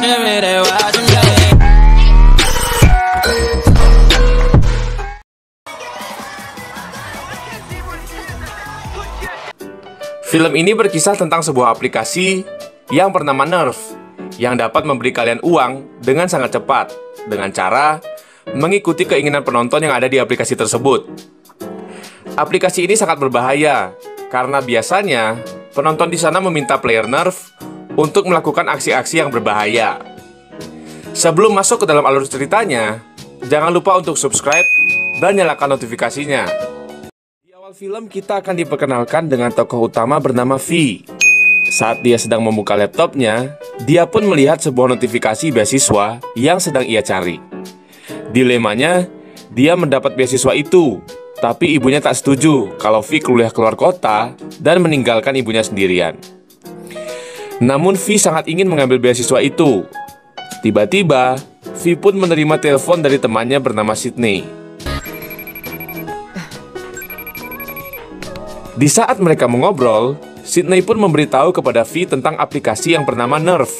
Film ini berkisah tentang sebuah aplikasi yang bernama Nerf yang dapat memberi kalian uang dengan sangat cepat dengan cara mengikuti keinginan penonton yang ada di aplikasi tersebut. Aplikasi ini sangat berbahaya karena biasanya penonton di sana meminta player Nerf untuk melakukan aksi-aksi yang berbahaya. Sebelum masuk ke dalam alur ceritanya, jangan lupa untuk subscribe dan nyalakan notifikasinya. Di awal film kita akan diperkenalkan dengan tokoh utama bernama V. Saat dia sedang membuka laptopnya, dia pun melihat sebuah notifikasi beasiswa yang sedang ia cari. Dilemanya, dia mendapat beasiswa itu, tapi ibunya tak setuju kalau V kuliah keluar kota dan meninggalkan ibunya sendirian. Namun V sangat ingin mengambil beasiswa itu. Tiba-tiba, V pun menerima telepon dari temannya bernama Sydney. Di saat mereka mengobrol, Sydney pun memberitahu kepada V tentang aplikasi yang bernama Nerf.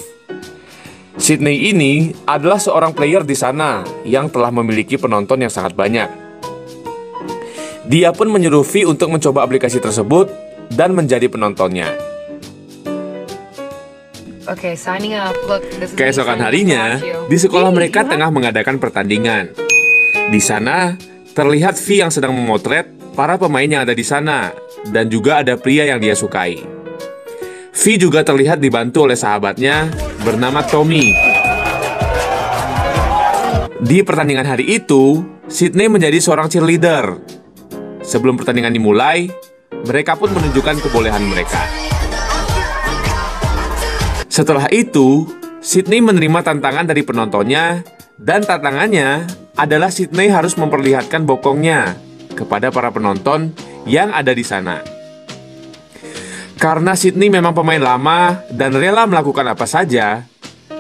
Sydney ini adalah seorang player di sana yang telah memiliki penonton yang sangat banyak. Dia pun menyuruh V untuk mencoba aplikasi tersebut dan menjadi penontonnya. Keesokan harinya, di sekolah mereka tengah mengadakan pertandingan. Di sana, terlihat V yang sedang memotret para pemain yang ada di sana, dan juga ada pria yang dia sukai. V juga terlihat dibantu oleh sahabatnya bernama Tommy. Di pertandingan hari itu, Sydney menjadi seorang cheerleader. Sebelum pertandingan dimulai, mereka pun menunjukkan kebolehan mereka. Setelah itu, Sydney menerima tantangan dari penontonnya, dan tantangannya adalah Sydney harus memperlihatkan bokongnya kepada para penonton yang ada di sana. Karena Sydney memang pemain lama dan rela melakukan apa saja,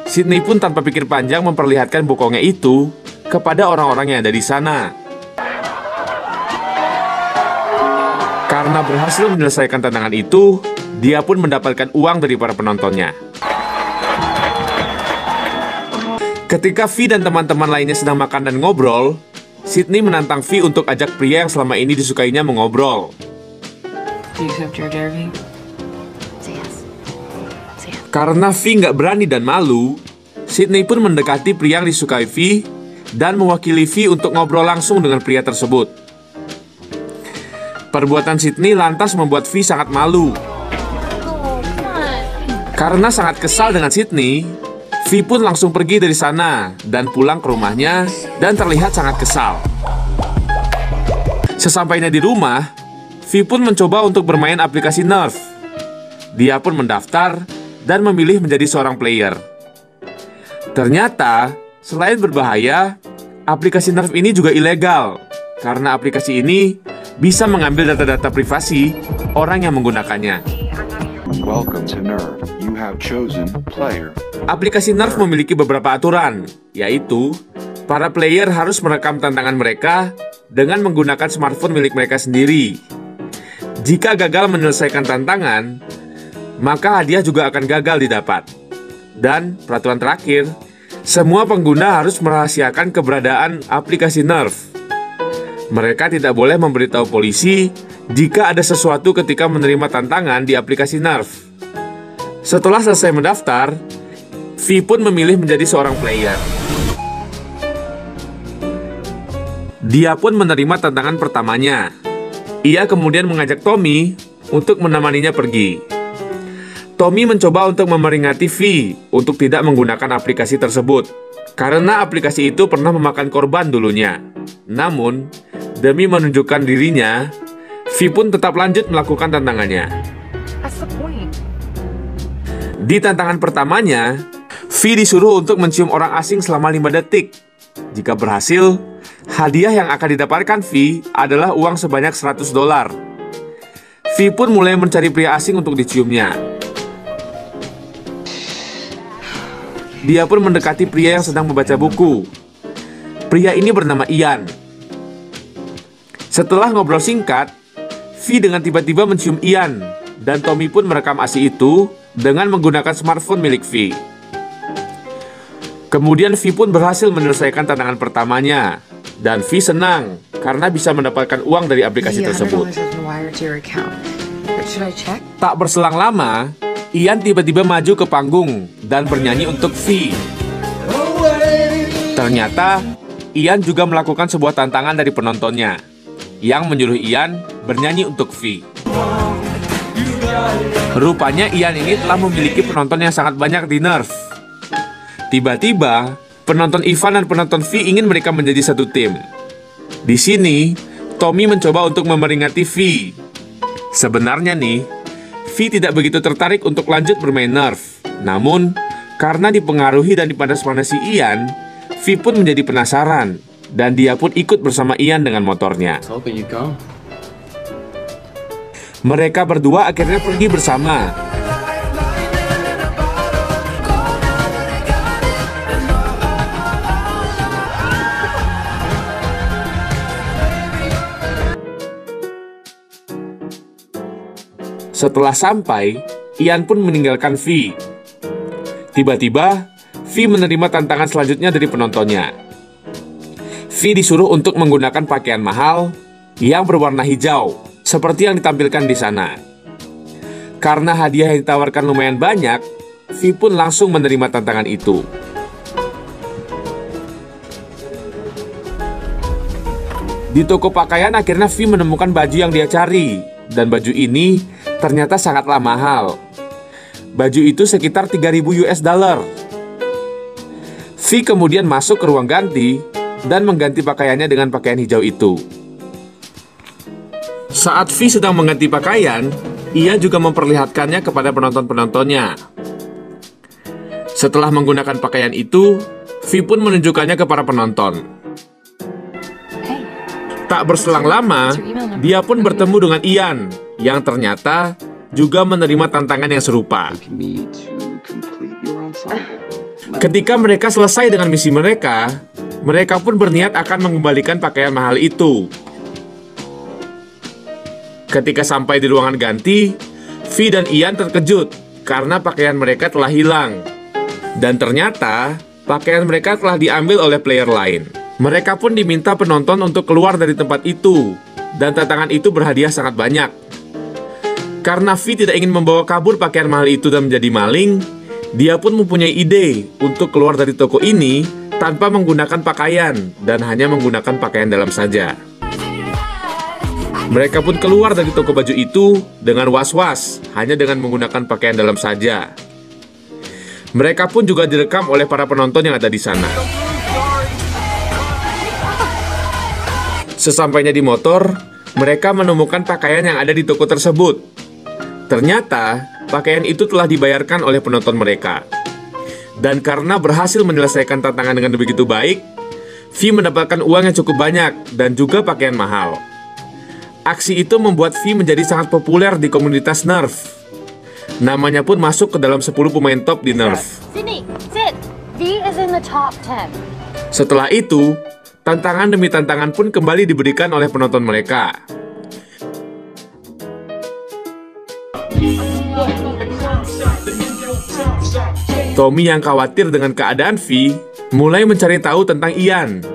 Sydney pun tanpa pikir panjang memperlihatkan bokongnya itu kepada orang-orang yang ada di sana. Karena berhasil menyelesaikan tantangan itu, dia pun mendapatkan uang dari para penontonnya. Ketika V dan teman-teman lainnya sedang makan dan ngobrol, Sydney menantang V untuk ajak pria yang selama ini disukainya mengobrol. Karena V nggak berani dan malu, Sydney pun mendekati pria yang disukai V dan mewakili V untuk ngobrol langsung dengan pria tersebut. Perbuatan Sydney lantas membuat V sangat malu. Karena sangat kesal dengan Sydney, V pun langsung pergi dari sana dan pulang ke rumahnya dan terlihat sangat kesal. Sesampainya di rumah, V pun mencoba untuk bermain aplikasi Nerf. Dia pun mendaftar dan memilih menjadi seorang player. Ternyata, selain berbahaya, aplikasi Nerf ini juga ilegal karena aplikasi ini bisa mengambil data-data privasi orang yang menggunakannya. Welcome to Nerf. You have chosen player. Aplikasi Nerf memiliki beberapa aturan, yaitu para player harus merekam tantangan mereka dengan menggunakan smartphone milik mereka sendiri. Jika gagal menyelesaikan tantangan, maka hadiah juga akan gagal didapat. Dan peraturan terakhir, semua pengguna harus merahasiakan keberadaan aplikasi Nerf. Mereka tidak boleh memberitahu polisi jika ada sesuatu ketika menerima tantangan di aplikasi Nerf. Setelah selesai mendaftar, V pun memilih menjadi seorang player. Dia pun menerima tantangan pertamanya. Ia kemudian mengajak Tommy untuk menemaninya pergi. Tommy mencoba untuk memeringati V untuk tidak menggunakan aplikasi tersebut, karena aplikasi itu pernah memakan korban dulunya. Namun, demi menunjukkan dirinya, V pun tetap lanjut melakukan tantangannya. Di tantangan pertamanya, V disuruh untuk mencium orang asing selama 5 detik. Jika berhasil, hadiah yang akan didapatkan V adalah uang sebanyak $100. V pun mulai mencari pria asing untuk diciumnya. Dia pun mendekati pria yang sedang membaca buku. Pria ini bernama Ian. Setelah ngobrol singkat, V dengan tiba-tiba mencium Ian, dan Tommy pun merekam aksi itu dengan menggunakan smartphone milik V. Kemudian V pun berhasil menyelesaikan tantangan pertamanya. Dan V senang karena bisa mendapatkan uang dari aplikasi tersebut. Tak berselang lama, Ian tiba-tiba maju ke panggung dan bernyanyi untuk V. Ternyata, Ian juga melakukan sebuah tantangan dari penontonnya yang menyuruh Ian bernyanyi untuk V. Rupanya Ian ini telah memiliki penonton yang sangat banyak di Nerf. Tiba-tiba, penonton Ivan dan penonton V ingin mereka menjadi satu tim. Di sini, Tommy mencoba untuk memeringati V. Sebenarnya nih, V tidak begitu tertarik untuk lanjut bermain Nerf. Namun, karena dipengaruhi dan dipanas-panasi Ian, V pun menjadi penasaran. Dan dia pun ikut bersama Ian dengan motornya. Mereka berdua akhirnya pergi bersama. Setelah sampai, Ian pun meninggalkan V. Tiba-tiba, V menerima tantangan selanjutnya dari penontonnya. V disuruh untuk menggunakan pakaian mahal yang berwarna hijau, seperti yang ditampilkan di sana. Karena hadiah yang ditawarkan lumayan banyak, V pun langsung menerima tantangan itu. Di toko pakaian akhirnya V menemukan baju yang dia cari, dan baju ini ternyata sangatlah mahal. Baju itu sekitar 3.000 US dollar. V kemudian masuk ke ruang ganti dan mengganti pakaiannya dengan pakaian hijau itu. Saat V sedang mengganti pakaian, ia juga memperlihatkannya kepada penonton-penontonnya. Setelah menggunakan pakaian itu, V pun menunjukkannya ke para penonton. Tak berselang lama, dia pun bertemu dengan Ian, yang ternyata juga menerima tantangan yang serupa. Ketika mereka selesai dengan misi mereka pun berniat akan mengembalikan pakaian mahal itu. Ketika sampai di ruangan ganti, V dan Ian terkejut karena pakaian mereka telah hilang. Dan ternyata, pakaian mereka telah diambil oleh player lain. Mereka pun diminta penonton untuk keluar dari tempat itu, dan tantangan itu berhadiah sangat banyak. Karena V tidak ingin membawa kabur pakaian mahal itu dan menjadi maling, dia pun mempunyai ide untuk keluar dari toko ini tanpa menggunakan pakaian dan hanya menggunakan pakaian dalam saja. Mereka pun keluar dari toko baju itu dengan was-was, hanya dengan menggunakan pakaian dalam saja. Mereka pun juga direkam oleh para penonton yang ada di sana. Sesampainya di motor, mereka menemukan pakaian yang ada di toko tersebut. Ternyata, pakaian itu telah dibayarkan oleh penonton mereka. Dan karena berhasil menyelesaikan tantangan dengan begitu baik, V mendapatkan uang yang cukup banyak dan juga pakaian mahal. Aksi itu membuat V menjadi sangat populer di komunitas Nerf. Namanya pun masuk ke dalam 10 pemain top di Nerf. Setelah itu, tantangan demi tantangan pun kembali diberikan oleh penonton mereka. Tommy yang khawatir dengan keadaan V mulai mencari tahu tentang Ian.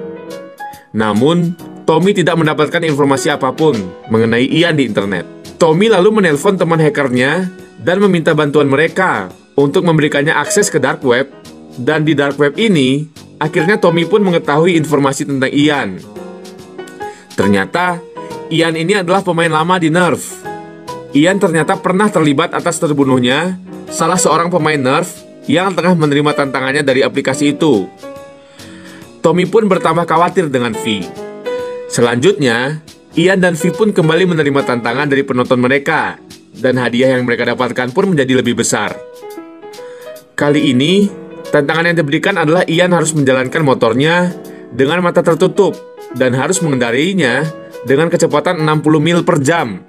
Namun, Tommy tidak mendapatkan informasi apapun mengenai Ian di internet. Tommy lalu menelpon teman hackernya dan meminta bantuan mereka untuk memberikannya akses ke dark web. Dan di dark web ini, akhirnya Tommy pun mengetahui informasi tentang Ian. Ternyata, Ian ini adalah pemain lama di Nerf. Ian ternyata pernah terlibat atas terbunuhnya salah seorang pemain Nerf yang tengah menerima tantangannya dari aplikasi itu. Tommy pun bertambah khawatir dengan V. Selanjutnya, Ian dan V pun kembali menerima tantangan dari penonton mereka, dan hadiah yang mereka dapatkan pun menjadi lebih besar. Kali ini, tantangan yang diberikan adalah Ian harus menjalankan motornya dengan mata tertutup dan harus mengendarinya dengan kecepatan 60 mil per jam.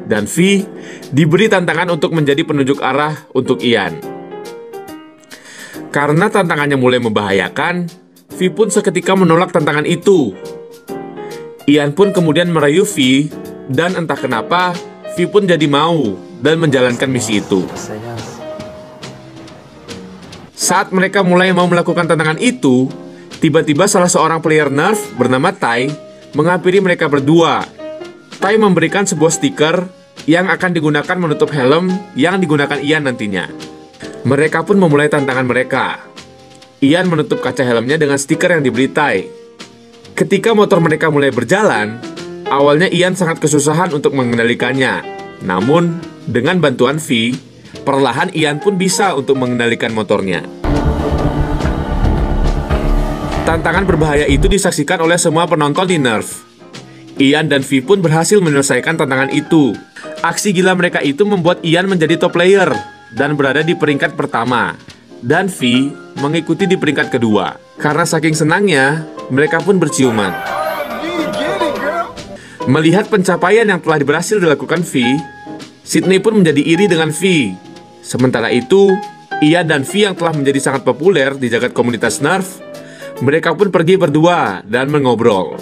Dan V diberi tantangan untuk menjadi penunjuk arah untuk Ian. Karena tantangannya mulai membahayakan, V pun seketika menolak tantangan itu. Ian pun kemudian merayu V, dan entah kenapa, V pun jadi mau dan menjalankan misi itu. Saat mereka mulai mau melakukan tantangan itu, tiba-tiba salah seorang player Nerf bernama Tai menghampiri mereka berdua. Tai memberikan sebuah stiker yang akan digunakan menutup helm yang digunakan Ian nantinya. Mereka pun memulai tantangan mereka. Ian menutup kaca helmnya dengan stiker yang diberi Tai. Ketika motor mereka mulai berjalan, awalnya Ian sangat kesusahan untuk mengendalikannya. Namun, dengan bantuan V, perlahan Ian pun bisa untuk mengendalikan motornya. Tantangan berbahaya itu disaksikan oleh semua penonton di Nerf. Ian dan V pun berhasil menyelesaikan tantangan itu. Aksi gila mereka itu membuat Ian menjadi top player dan berada di peringkat pertama. Dan V mengikuti di peringkat kedua. Karena saking senangnya, mereka pun berciuman. Melihat pencapaian yang telah berhasil dilakukan V, Sydney pun menjadi iri dengan V. Sementara itu, Ian dan V yang telah menjadi sangat populer di jagat komunitas Nerf, mereka pun pergi berdua dan mengobrol.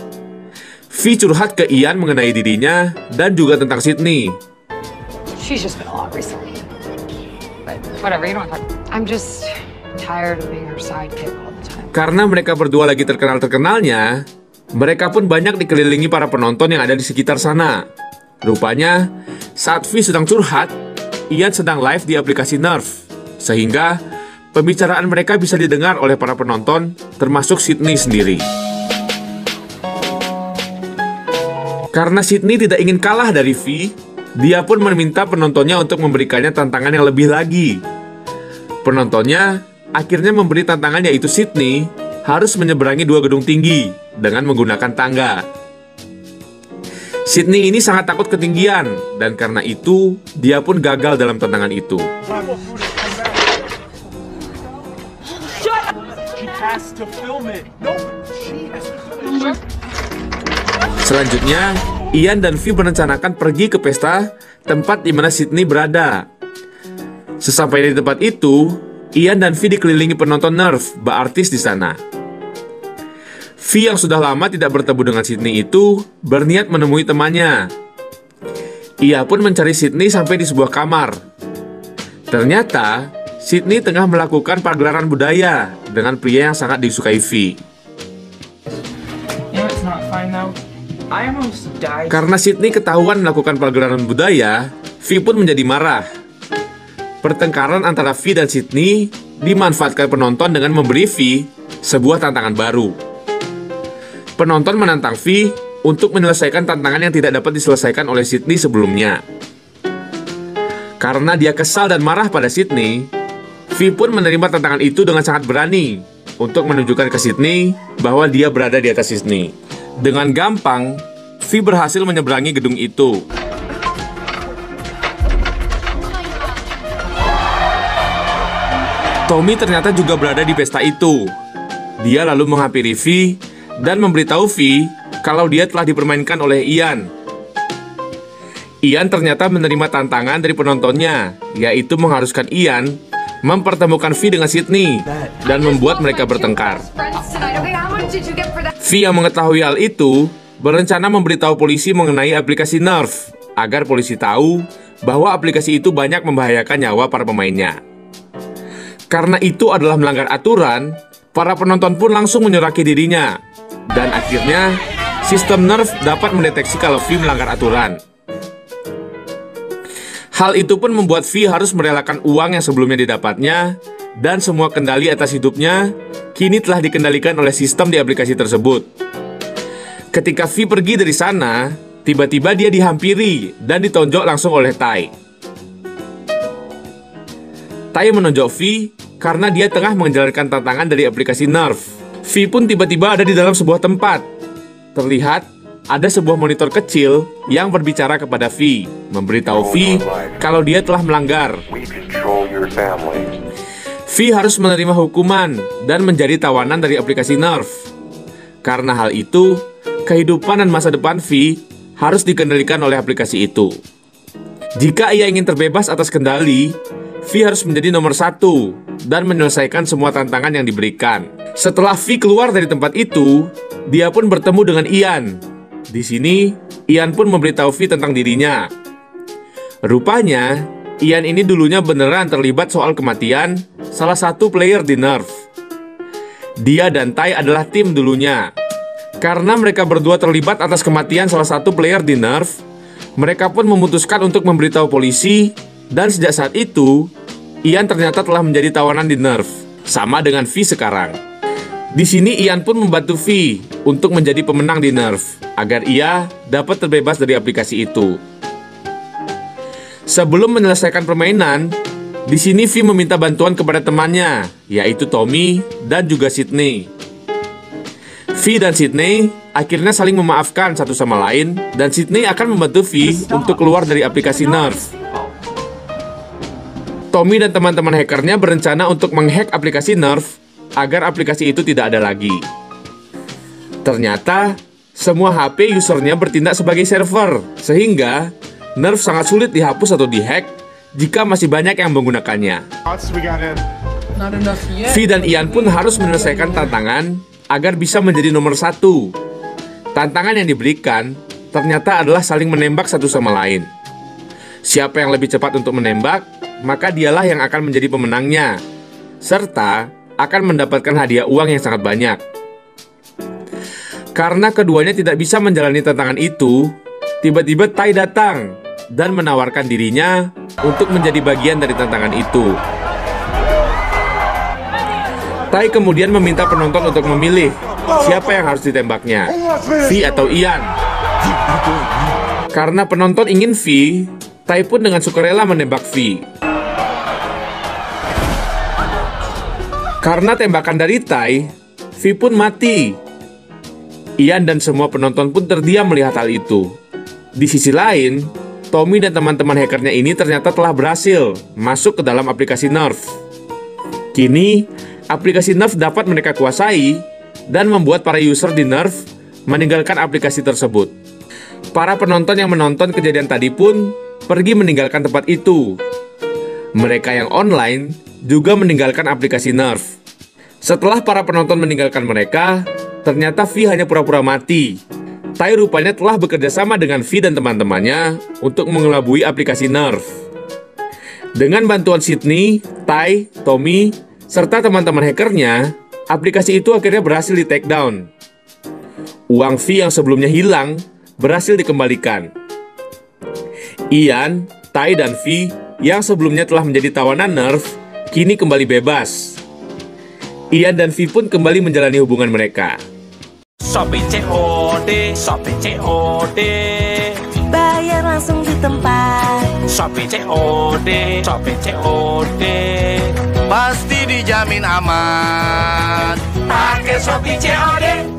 V curhat ke Ian mengenai dirinya dan juga tentang Sydney. She's just been a lot recently. But whatever, you don't have to. I'm just tired of being her sidekick all the time. Karena mereka berdua lagi terkenal-terkenalnya, mereka pun banyak dikelilingi para penonton yang ada di sekitar sana. Rupanya, saat V sedang curhat, Ian sedang live di aplikasi Nerf, sehingga pembicaraan mereka bisa didengar oleh para penonton, termasuk Sydney sendiri. Karena Sydney tidak ingin kalah dari V, dia pun meminta penontonnya untuk memberikannya tantangan yang lebih lagi. Penontonnya akhirnya memberi tantangan, yaitu Sydney harus menyeberangi 2 gedung tinggi dengan menggunakan tangga. Sydney ini sangat takut ketinggian, dan karena itu, dia pun gagal dalam tantangan itu. Selanjutnya, Ian dan V merencanakan pergi ke pesta tempat di mana Sydney berada. Sesampainya di tempat itu, Ian dan V dikelilingi penonton Nerf, artis di sana. V yang sudah lama tidak bertemu dengan Sydney itu berniat menemui temannya. Ia pun mencari Sydney sampai di sebuah kamar. Ternyata, Sydney tengah melakukan pagelaran budaya dengan pria yang sangat disukai V. Karena Sydney ketahuan melakukan pagelaran budaya, V pun menjadi marah. Pertengkaran antara V dan Sydney dimanfaatkan penonton dengan memberi V sebuah tantangan baru. Penonton menantang V untuk menyelesaikan tantangan yang tidak dapat diselesaikan oleh Sydney sebelumnya. Karena dia kesal dan marah pada Sydney, V pun menerima tantangan itu dengan sangat berani untuk menunjukkan ke Sydney bahwa dia berada di atas Sydney. Dengan gampang, V berhasil menyeberangi gedung itu. Tommy ternyata juga berada di pesta itu. Dia lalu menghampiri V dan memberitahu V kalau dia telah dipermainkan oleh Ian. Ian ternyata menerima tantangan dari penontonnya, yaitu mengharuskan Ian mempertemukan V dengan Sydney dan membuat mereka bertengkar. V yang mengetahui hal itu berencana memberitahu polisi mengenai aplikasi Nerf agar polisi tahu bahwa aplikasi itu banyak membahayakan nyawa para pemainnya. Karena itu adalah melanggar aturan, para penonton pun langsung menyuraki dirinya. Dan akhirnya, sistem Nerf dapat mendeteksi kalau V melanggar aturan. Hal itu pun membuat V harus merelakan uang yang sebelumnya didapatnya, dan semua kendali atas hidupnya kini telah dikendalikan oleh sistem di aplikasi tersebut. Ketika V pergi dari sana, tiba-tiba dia dihampiri dan ditonjok langsung oleh Tai. Tai menonjok V karena dia tengah menjalankan tantangan dari aplikasi Nerf. V pun tiba-tiba ada di dalam sebuah tempat. Terlihat ada sebuah monitor kecil yang berbicara kepada V, memberitahu V kalau dia telah melanggar. V harus menerima hukuman dan menjadi tawanan dari aplikasi Nerf. Karena hal itu, kehidupan dan masa depan V harus dikendalikan oleh aplikasi itu. Jika ia ingin terbebas atas kendali, V harus menjadi nomor 1 dan menyelesaikan semua tantangan yang diberikan. Setelah V keluar dari tempat itu, dia pun bertemu dengan Ian. Di sini, Ian pun memberitahu V tentang dirinya. Rupanya, Ian ini dulunya beneran terlibat soal kematian salah satu player di Nerf. Dia dan Tai adalah tim dulunya. Karena mereka berdua terlibat atas kematian salah satu player di Nerf, mereka pun memutuskan untuk memberitahu polisi, dan sejak saat itu, Ian ternyata telah menjadi tawanan di Nerf, sama dengan V sekarang. Di sini Ian pun membantu V untuk menjadi pemenang di Nerf, agar ia dapat terbebas dari aplikasi itu. Sebelum menyelesaikan permainan, di sini V meminta bantuan kepada temannya, yaitu Tommy dan juga Sydney. V dan Sydney akhirnya saling memaafkan satu sama lain, dan Sydney akan membantu V untuk keluar dari aplikasi Nerf. Tommy dan teman-teman hackernya berencana untuk menghack aplikasi Nerf agar aplikasi itu tidak ada lagi. Ternyata, semua HP usernya bertindak sebagai server, sehingga Nerf sangat sulit dihapus atau dihack jika masih banyak yang menggunakannya. V dan Ian pun harus menyelesaikan tantangan agar bisa menjadi nomor 1. Tantangan yang diberikan ternyata adalah saling menembak satu sama lain. Siapa yang lebih cepat untuk menembak, maka dialah yang akan menjadi pemenangnya, serta akan mendapatkan hadiah uang yang sangat banyak. Karena keduanya tidak bisa menjalani tantangan itu, tiba-tiba Tai datang dan menawarkan dirinya untuk menjadi bagian dari tantangan itu. Tai kemudian meminta penonton untuk memilih siapa yang harus ditembaknya, V atau Ian. Karena penonton ingin V, Tai pun dengan sukarela menembak V. Karena tembakan dari Tai, V pun mati. Ian dan semua penonton pun terdiam melihat hal itu. Di sisi lain, Tommy dan teman-teman hackernya ini ternyata telah berhasil masuk ke dalam aplikasi Nerf. Kini, aplikasi Nerf dapat mereka kuasai dan membuat para user di Nerf meninggalkan aplikasi tersebut. Para penonton yang menonton kejadian tadi pun pergi meninggalkan tempat itu. Mereka yang online juga meninggalkan aplikasi Nerf. Setelah para penonton meninggalkan mereka, ternyata V hanya pura-pura mati. Tai rupanya telah bekerja sama dengan V dan teman-temannya untuk mengelabui aplikasi Nerf. Dengan bantuan Sydney, Tai, Tommy, serta teman-teman hackernya, aplikasi itu akhirnya berhasil di take down. Uang V yang sebelumnya hilang berhasil dikembalikan. Ian, Tai, dan V yang sebelumnya telah menjadi tawanan Nerf kini kembali bebas. Ian dan V pun kembali menjalani hubungan mereka. Shopee COD, Shopee COD, bayar langsung di tempat. Shopee COD, Shopee COD, pasti dijamin aman. Pakai Shopee COD.